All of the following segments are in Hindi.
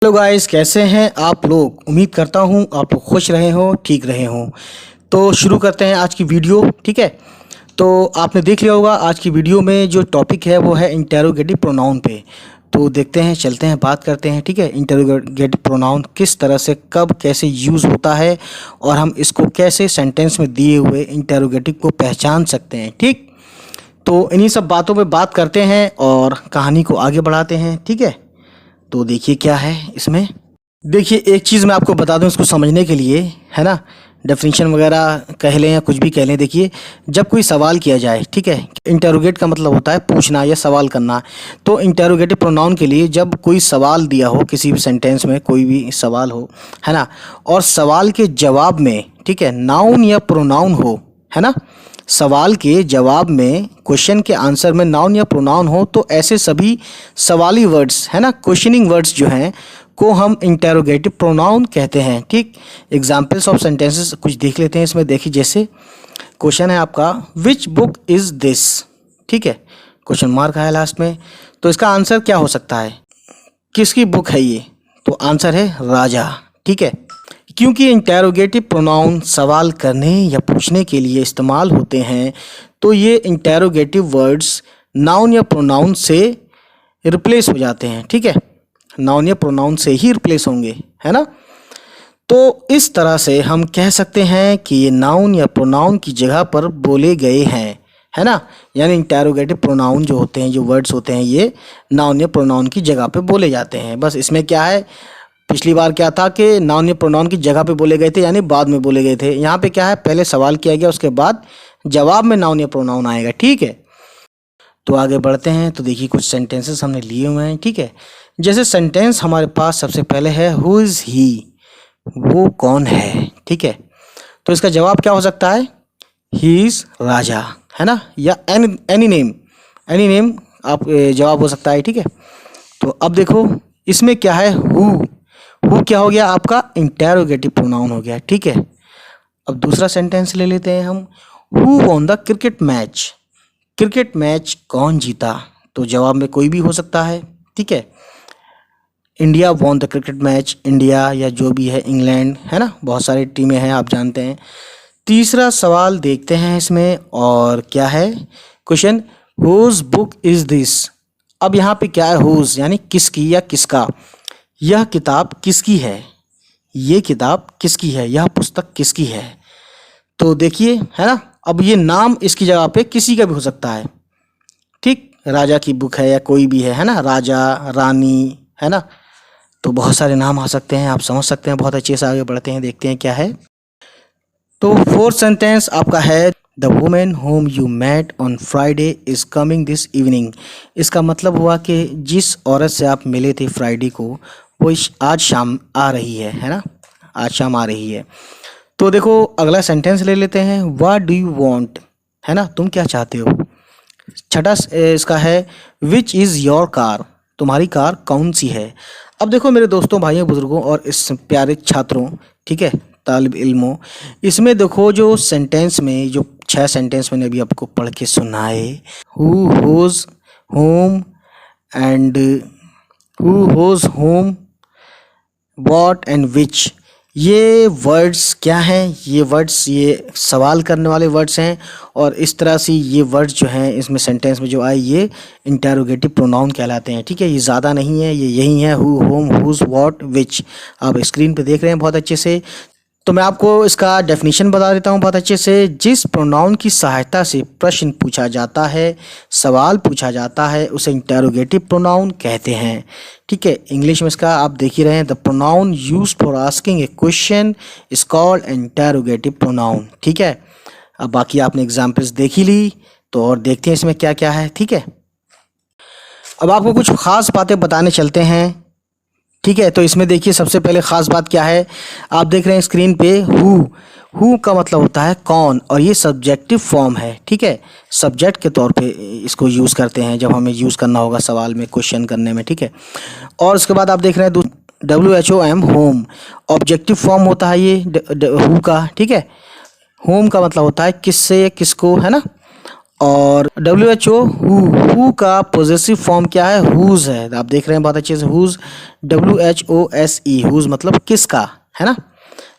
हेलो गाइस, कैसे हैं आप लोग। उम्मीद करता हूं आप लोग खुश रहे हो, ठीक रहे हो। तो शुरू करते हैं आज की वीडियो। ठीक है, तो आपने देख लिया होगा आज की वीडियो में जो टॉपिक है वो है इंटेरोगेटिव प्रोनाउन पे। तो देखते हैं, चलते हैं, बात करते हैं। ठीक है, इंटेरोगेटिव प्रोनाउन किस तरह से कब कैसे यूज़ होता है और हम इसको कैसे सेंटेंस में दिए हुए इंटेरोगेटिव को पहचान सकते हैं। ठीक, तो इन्हीं सब बातों पे बात करते हैं और कहानी को आगे बढ़ाते हैं। ठीक है, तो देखिए क्या है इसमें। देखिए, एक चीज़ मैं आपको बता दूं इसको समझने के लिए, है ना। डेफिनेशन वगैरह कह लें या कुछ भी कह लें। देखिए, जब कोई सवाल किया जाए, ठीक है, इंटेरोगेट का मतलब होता है पूछना या सवाल करना। तो इंटेरोगेटिव प्रोनाउन के लिए जब कोई सवाल दिया हो, किसी भी सेंटेंस में कोई भी सवाल हो, है ना, और सवाल के जवाब में, ठीक है, नाउन या प्रोनाउन हो, है ना, सवाल के जवाब में, क्वेश्चन के आंसर में नाउन या प्रोनाउन हो, तो ऐसे सभी सवाली वर्ड्स, है ना, क्वेश्चनिंग वर्ड्स जो हैं को हम इंटेरोगेटिव प्रोनाउन कहते हैं। ठीक, एग्जाम्पल्स ऑफ सेंटेंसेस कुछ देख लेते हैं इसमें। देखिए, जैसे क्वेश्चन है आपका, विच बुक इज़ दिस। ठीक है, क्वेश्चन मार्क है लास्ट में, तो इसका आंसर क्या हो सकता है, किसकी बुक है ये। तो आंसर है राजा। ठीक है, क्योंकि इंटेरोगेटिव प्रोनाउन सवाल करने या पूछने के लिए इस्तेमाल होते हैं, तो ये इंटेरोगेटिव वर्ड्स नाउन या प्रोनाउन से रिप्लेस हो जाते हैं। ठीक है, नाउन या प्रोनाउन से ही रिप्लेस होंगे, है ना। तो इस तरह से हम कह सकते हैं कि ये नाउन या प्रोनाउन की जगह पर बोले गए हैं, है ना। यानी इंटेरोगेटिव प्रोनाउन जो होते हैं, जो वर्ड्स होते हैं, ये नाउन या प्रोनाउन की जगह पे बोले जाते हैं। बस इसमें क्या है, पिछली बार क्या था कि नाउन या प्रोनाउन की जगह पे बोले गए थे, यानी बाद में बोले गए थे। यहाँ पे क्या है, पहले सवाल किया गया, उसके बाद जवाब में नाउन या प्रोनाउन आएगा। ठीक है, तो आगे बढ़ते हैं। तो देखिए, कुछ सेंटेंसेस हमने लिए हुए हैं। ठीक है, जैसे सेंटेंस हमारे पास सबसे पहले है हु इज़ ही, वो कौन है। ठीक है, तो इसका जवाब क्या हो सकता है, ही इज़ राजा, है ना, या एनी नेम, एनी नेम आप जवाब हो सकता है। ठीक है, तो अब देखो इसमें क्या है, हु क्या हो गया आपका, इंटेरोगेटिव प्रोनाउन हो गया। ठीक है, अब दूसरा सेंटेंस ले लेते हैं हम, who won the cricket match, cricket match कौन जीता। तो जवाब में कोई भी हो सकता है। ठीक है, India won the cricket match, India या जो भी है, इंग्लैंड, है ना, बहुत सारी टीमें हैं आप जानते हैं। तीसरा सवाल देखते हैं इसमें, और क्या है question, whose book is this. अब यहाँ पे क्या है, हुज यानी किसकी या किसका, यह किताब किसकी है, ये किताब किसकी है, यह पुस्तक किसकी है। तो देखिए, है ना, अब ये नाम इसकी जगह पे किसी का भी हो सकता है। ठीक, राजा की बुक है या कोई भी है ना, राजा, रानी, है ना, तो बहुत सारे नाम आ सकते हैं, आप समझ सकते हैं। बहुत अच्छे से आगे बढ़ते हैं, देखते हैं क्या है। तो फोर्थ सेंटेंस आपका है, the women whom you met on Friday is coming this evening. इसका मतलब हुआ कि जिस औरत से आप मिले थे फ्राइडे को, वो आज शाम आ रही है ना, आज शाम आ रही है। तो देखो अगला सेंटेंस ले लेते हैं, व्हाट डू यू वांट, है ना, तुम क्या चाहते हो। छठा इसका है, विच इज़ योर कार, तुम्हारी कार कौन सी है। अब देखो मेरे दोस्तों, भाइयों, बुजुर्गों और इस प्यारे छात्रों, ठीक है, तालिब इल्मों, इसमें देखो जो सेंटेंस में, जो 6 सेंटेंस मैंने अभी आपको पढ़ के सुनाए, who whose whom and who whose whom, what and which, ये वर्ड्स क्या हैं, ये वर्ड्स ये सवाल करने वाले वर्ड्स हैं। और इस तरह से ये वर्ड्स जो हैं इसमें सेंटेंस में जो आए, ये इंटेरोगेटिव प्रोनाउन कहलाते हैं। ठीक है, ये ज़्यादा नहीं है, ये यही है, हु, होम, हुज, व्हाट, विच। आप स्क्रीन पे देख रहे हैं बहुत अच्छे से। तो मैं आपको इसका डेफिनेशन बता देता हूँ बहुत अच्छे से। जिस प्रोनाउन की सहायता से प्रश्न पूछा जाता है, सवाल पूछा जाता है, उसे इंटेरोगेटिव प्रोनाउन कहते हैं। ठीक है, इंग्लिश में इसका आप देख ही रहे हैं, the pronoun used for asking A question is called interrogative pronoun. ठीक है, अब बाकी आपने एग्जाम्पल्स देख ही ली, तो और देखते हैं इसमें क्या क्या है। ठीक है, अब आपको कुछ ख़ास बातें बताने चलते हैं। ठीक है, तो इसमें देखिए सबसे पहले ख़ास बात क्या है, आप देख रहे हैं स्क्रीन पे, हु का मतलब होता है कौन, और ये सब्जेक्टिव फॉर्म है। ठीक है, सब्जेक्ट के तौर पे इसको यूज़ करते हैं जब हमें यूज़ करना होगा सवाल में, क्वेश्चन करने में। ठीक है, और उसके बाद आप देख रहे हैं WHOM, होम, ऑब्जेक्टिव फॉर्म होता है ये हु का। ठीक है, होम का मतलब होता है किससे, किसको, है ना, और WHO हु का पॉजेसिव फॉर्म क्या है, हुज है। आप देख रहे हैं बहुत अच्छे से, हुज, WHOSE, हुज मतलब किसका, है ना।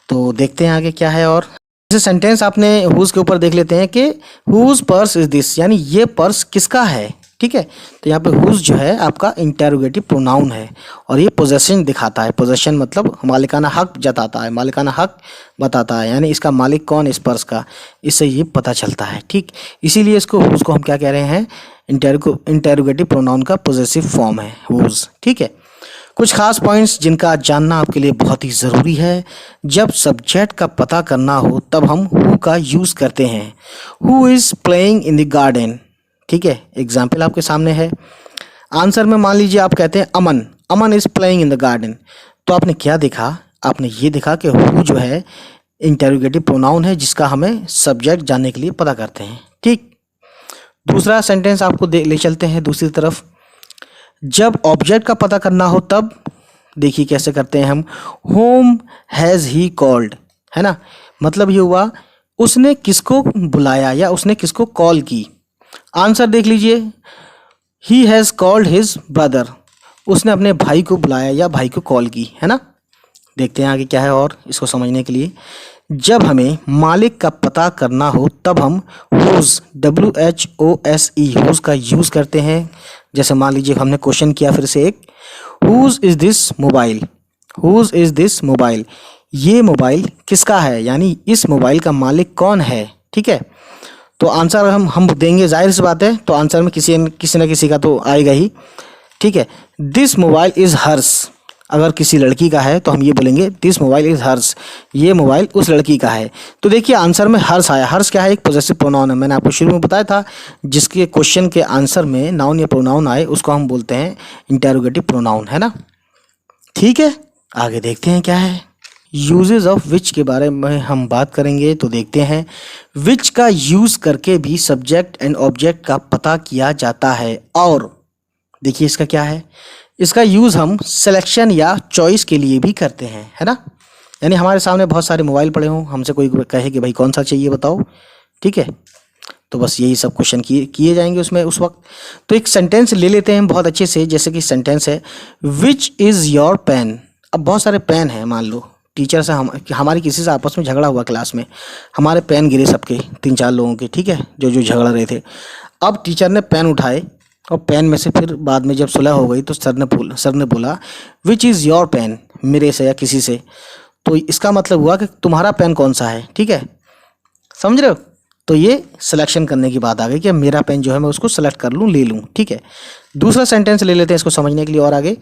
तो देखते हैं आगे क्या है। और जैसे सेंटेंस आपने हुज के ऊपर देख लेते हैं कि हुज पर्स इज दिस, यानी ये पर्स किसका है, ठीक है। तो यहाँ पे हुज जो है आपका इंटेरोगेटिव प्रोनाउन है और ये पोजेशन दिखाता है। पोजेशन मतलब मालिकाना हक जताता है, मालिकाना हक बताता है, यानी इसका मालिक कौन, इस पर्स का, इससे ये पता चलता है, ठीक। इसीलिए इसको हुज को हम क्या कह रहे हैं, इंटेरोगेटिव प्रोनाउन का पॉजेसिव फॉर्म है हुज, ठीक है। कुछ खास पॉइंट्स जिनका जानना आपके लिए बहुत ही ज़रूरी है। जब सब्जेक्ट का पता करना हो तब हम हु का यूज़ करते हैं। Who is playing in the garden, ठीक है। एग्जाम्पल आपके सामने है। आंसर में मान लीजिए आप कहते हैं Aman, Aman is playing in the garden. तो आपने क्या देखा, आपने ये देखा कि हु जो है इंटेरोगेटिव प्रोनाउन है जिसका हमें सब्जेक्ट जानने के लिए पता करते हैं, ठीक। दूसरा सेंटेंस आपको ले चलते हैं दूसरी तरफ। जब ऑब्जेक्ट का पता करना हो तब देखिए कैसे करते हैं हम, होम हैज़ ही कॉल्ड, है ना। मतलब ये हुआ उसने किसको बुलाया या उसने किसको कॉल की। आंसर देख लीजिए, he has called his brother, उसने अपने भाई को बुलाया या भाई को कॉल की, है ना। देखते हैं आगे क्या है। और इसको समझने के लिए, जब हमें मालिक का पता करना हो तब हम हुज, WHOSE, हुज का यूज़ करते हैं। जैसे मान लीजिए हमने क्वेश्चन किया फिर से एक, whose is this mobile, whose is this mobile, ये मोबाइल किसका है, यानी इस मोबाइल का मालिक कौन है, ठीक है। तो आंसर हम देंगे, जाहिर सी बात है, तो आंसर में किसी न किसी का तो आएगा ही, ठीक है। दिस मोबाइल इज़ हर्स, अगर किसी लड़की का है तो हम ये बोलेंगे दिस मोबाइल इज़ हर्स, ये मोबाइल उस लड़की का है। तो देखिए आंसर में हर्स आया। हर्स क्या है, एक पॉजेसिव प्रोनाउन है। मैंने आपको शुरू में बताया था जिसके क्वेश्चन के आंसर में नाउन या प्रोनाउन आए उसको हम बोलते हैं इंटेरोगेटिव प्रोनाउन, है ना, ठीक है। आगे देखते हैं क्या है। यूजेस ऑफ विच के बारे में हम बात करेंगे। तो देखते हैं, विच का यूज़ करके भी सब्जेक्ट एंड ऑब्जेक्ट का पता किया जाता है। और देखिए इसका क्या है, इसका यूज़ हम सिलेक्शन या चॉइस के लिए भी करते हैं, है ना। यानी हमारे सामने बहुत सारे मोबाइल पड़े हों, हमसे कोई कहे कि भाई कौन सा चाहिए बताओ, ठीक है। तो बस यही सब क्वेश्चन किए जाएंगे उसमें उस वक्त। तो एक सेंटेंस ले लेते हैं बहुत अच्छे से, जैसे कि सेंटेंस है, विच इज़ योर पेन। अब बहुत सारे पेन हैं, मान लो टीचर से हमारी किसी से आपस में झगड़ा हुआ क्लास में, हमारे पेन गिरे सबके, 3-4 लोगों के, ठीक है, जो झगड़ रहे थे। अब टीचर ने पेन उठाए और पेन में से फिर बाद में जब सुलह हो गई तो सर ने बोला विच इज़ योर पेन, मेरे से या किसी से। तो इसका मतलब हुआ कि तुम्हारा पेन कौन सा है, ठीक है, समझ रहे हो। तो ये सिलेक्शन करने की बात आ गई कि मेरा पेन जो है मैं उसको सेलेक्ट कर लूँ, ले लूँ, ठीक है। दूसरा सेंटेंस ले लेते हैं इसको समझने के लिए और आगे।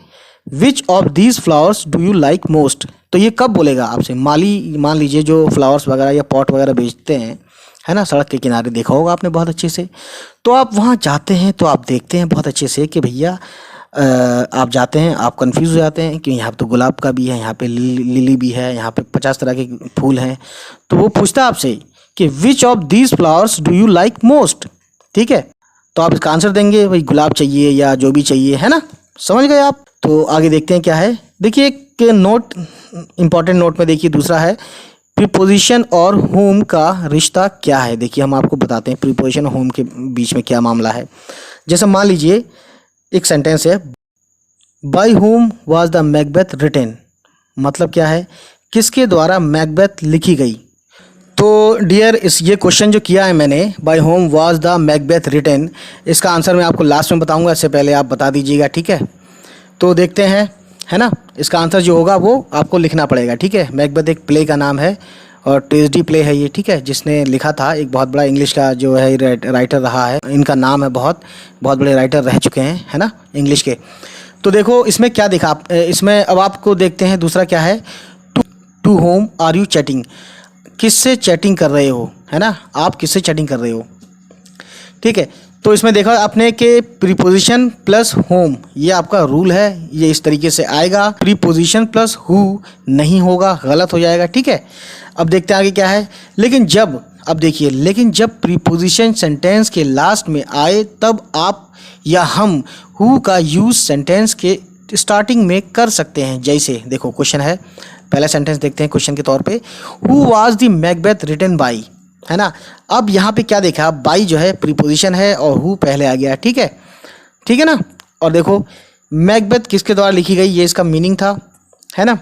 Which of these flowers do you like most. तो ये कब बोलेगा आपसे, माली मान लीजिए जो फ्लावर्स वगैरह या पॉट वगैरह बेचते हैं, है ना, सड़क के किनारे देखा होगा आपने बहुत अच्छे से। तो आप वहाँ जाते हैं तो आप देखते हैं बहुत अच्छे से कि भैया आप जाते हैं, आप कंफ्यूज हो जाते हैं कि यहाँ पे तो गुलाब का भी है, यहाँ पे लिली भी है, यहाँ पे 50 तरह के फूल हैं। तो वो पूछता है आपसे कि which of these flowers do you like most, ठीक है। तो आप इसका आंसर देंगे भाई गुलाब चाहिए या जो भी चाहिए, है ना, समझ गए आप। तो आगे देखते हैं क्या है। देखिए एक नोट, इंपॉर्टेंट नोट में देखिए दूसरा है, प्रीपोजिशन और होम का रिश्ता क्या है। देखिए हम आपको बताते हैं प्रीपोजिशन और होम के बीच में क्या मामला है। जैसे मान लीजिए एक सेंटेंस है, by whom was the Macbeth written, मतलब क्या है, किसके द्वारा मैकबेथ लिखी गई। तो डियर ये क्वेश्चन जो किया है मैंने, by whom was the Macbeth written, इसका आंसर मैं आपको लास्ट में बताऊंगा, इससे पहले आप बता दीजिएगा, ठीक है। तो देखते हैं, है ना, इसका आंसर जो होगा वो आपको लिखना पड़ेगा, ठीक है। मैकबेथ एक प्ले का नाम है और ट्रेजेडी प्ले है ये, ठीक है, जिसने लिखा था एक बहुत बड़ा इंग्लिश का जो है राइटर रहा है, इनका नाम है, बहुत बड़े राइटर रह चुके हैं, है ना, इंग्लिश के। तो देखो इसमें क्या दिखा, इसमें अब आपको देखते हैं दूसरा क्या है, to whom are you chatting, किससे चैटिंग कर रहे हो, है ना, आप किससे चैटिंग कर रहे हो, ठीक है। तो इसमें देखा आपने कि प्रीपोजिशन प्लस होम, ये आपका रूल है, ये इस तरीके से आएगा। प्रीपोजिशन प्लस हु नहीं होगा, गलत हो जाएगा, ठीक है। अब देखते हैं आगे क्या है। लेकिन जब प्रीपोजिशन सेंटेंस के लास्ट में आए तब आप या हम हु का यूज़ सेंटेंस के स्टार्टिंग में कर सकते हैं। जैसे देखो क्वेश्चन है, पहला सेंटेंस देखते हैं क्वेश्चन के तौर पे, who was the Macbeth written by, है ना। अब यहाँ पे क्या देखा, बाई जो है प्रीपोजिशन है और हु पहले आ गया, ठीक है ना। और देखो मैकबेथ किसके द्वारा लिखी गई, ये इसका मीनिंग था, है ना।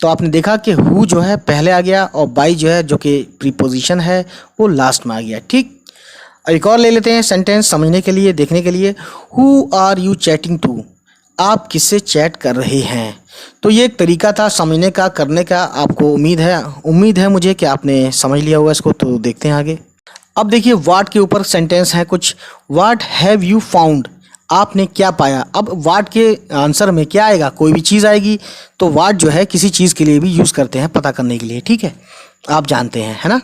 तो आपने देखा कि हु जो है पहले आ गया और बाई जो है जो कि प्रीपोजिशन है वो लास्ट में आ गया, ठीक। एक और ले लेते हैं सेंटेंस समझने के लिए, देखने के लिए। Who are you chatting to, आप किससे चैट कर रहे हैं। तो ये एक तरीका था समझने का, करने का। आपको उम्मीद है मुझे कि आपने समझ लिया होगा इसको। तो देखते हैं आगे। अब देखिए व्हाट के ऊपर सेंटेंस है कुछ। व्हाट हैव यू फाउंड, आपने क्या पाया। अब व्हाट के आंसर में क्या आएगा, कोई भी चीज़ आएगी। तो व्हाट जो है किसी चीज़ के लिए भी यूज़ करते हैं पता करने के लिए, ठीक है, आप जानते हैं, है ना।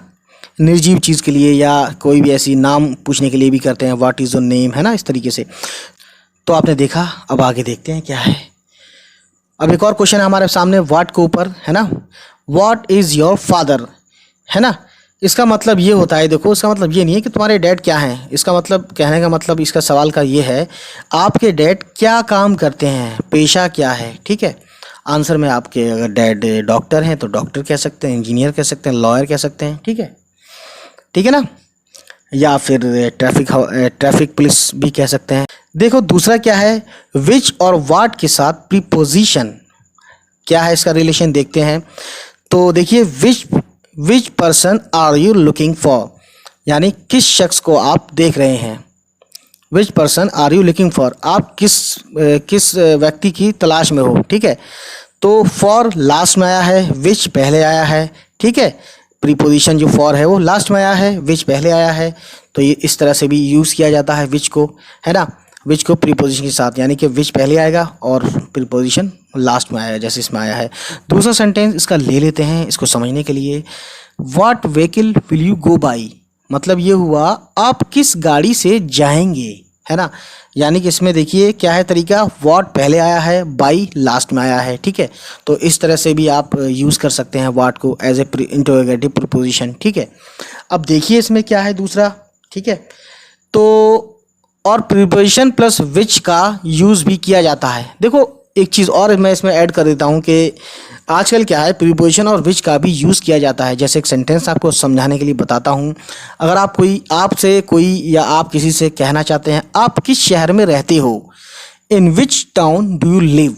निर्जीव चीज़ के लिए या कोई भी ऐसी नाम पूछने के लिए भी करते हैं, व्हाट इज़ योर नेम, है ना, इस तरीके से। तो आपने देखा, अब आगे देखते हैं क्या है। अब एक और क्वेश्चन है हमारे सामने व्हाट के ऊपर, है ना। व्हाट इज़ योर फादर, है ना। इसका मतलब ये होता है, देखो इसका मतलब ये नहीं है कि तुम्हारे डैड क्या हैं। इसका मतलब, कहने का मतलब इसका सवाल का ये है, आपके डैड क्या काम करते हैं, पेशा क्या है, ठीक है। आंसर में आपके अगर डैड डॉक्टर हैं तो डॉक्टर कह सकते हैं, इंजीनियर कह सकते हैं, लॉयर कह सकते हैं, ठीक है ना। या फिर ट्रैफिक पुलिस भी कह सकते हैं। देखो दूसरा क्या है, विच और व्हाट के साथ प्रीपोजिशन क्या है, इसका रिलेशन देखते हैं। तो देखिए which person are you looking for, यानी किस शख्स को आप देख रहे हैं। Which person are you looking for, आप किस व्यक्ति की तलाश में हो, ठीक है। तो फॉर लास्ट में आया है, विच पहले आया है, ठीक है। प्रीपोजिशन जो फॉर है वो लास्ट में आया है, विच पहले आया है। तो ये इस तरह से भी यूज़ किया जाता है विच को, है ना। विच को प्रीपोजिशन के साथ, यानी कि विच पहले आएगा और प्रीपोजिशन लास्ट में आएगा, जैसे इसमें आया है। दूसरा सेंटेंस इसका ले लेते हैं इसको समझने के लिए। What vehicle will you go by, मतलब ये हुआ आप किस गाड़ी से जाएंगे, है ना। यानी कि इसमें देखिए क्या है तरीका, व्हाट पहले आया है, बाई लास्ट में आया है, ठीक है। तो इस तरह से भी आप यूज़ कर सकते हैं व्हाट को एज ए इंटरोगेटिव प्रीपोजिशन, ठीक है। अब देखिए इसमें क्या है दूसरा, ठीक है। तो और प्रीपोजिशन प्लस विच का यूज़ भी किया जाता है। देखो एक चीज़ और मैं इसमें ऐड कर देता हूँ कि आजकल क्या है, प्रीपोजिशन और विच का भी यूज़ किया जाता है। जैसे एक सेंटेंस आपको समझाने के लिए बताता हूँ। अगर आपसे कोई या आप किसी से कहना चाहते हैं आप किस शहर में रहते हो, इन विच टाउन डू यू लिव,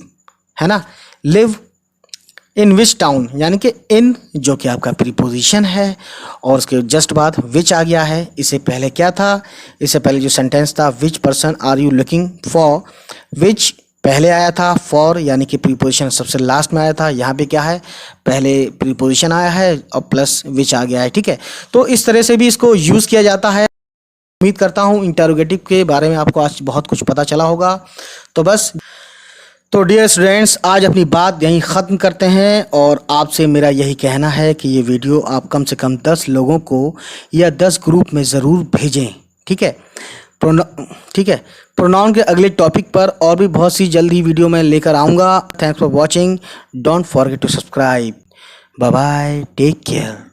है ना। लिव इन विच टाउन, यानी कि इन जो कि आपका प्रीपोजिशन है और उसके जस्ट बाद विच आ गया है। इससे पहले क्या था, इससे पहले जो सेंटेंस था, which person are you looking for, which पहले आया था, फॉर यानी कि प्रीपोजिशन सबसे लास्ट में आया था। यहाँ पे क्या है, पहले प्रीपोजिशन आया है और प्लस विच आ गया है, ठीक है। तो इस तरह से भी इसको यूज़ किया जाता है। उम्मीद करता हूँ इंटरोगेटिव के बारे में आपको आज बहुत कुछ पता चला होगा। तो डियर स्टूडेंट्स, आज अपनी बात यहीं ख़त्म करते हैं और आपसे मेरा यही कहना है कि ये वीडियो आप कम से कम 10 लोगों को या 10 ग्रुप में ज़रूर भेजें, ठीक है। प्रोनाउन के अगले टॉपिक पर और भी बहुत सी जल्दी वीडियो मैं लेकर आऊँगा। Thanks for watching, don't forget to subscribe. Bye bye, take care.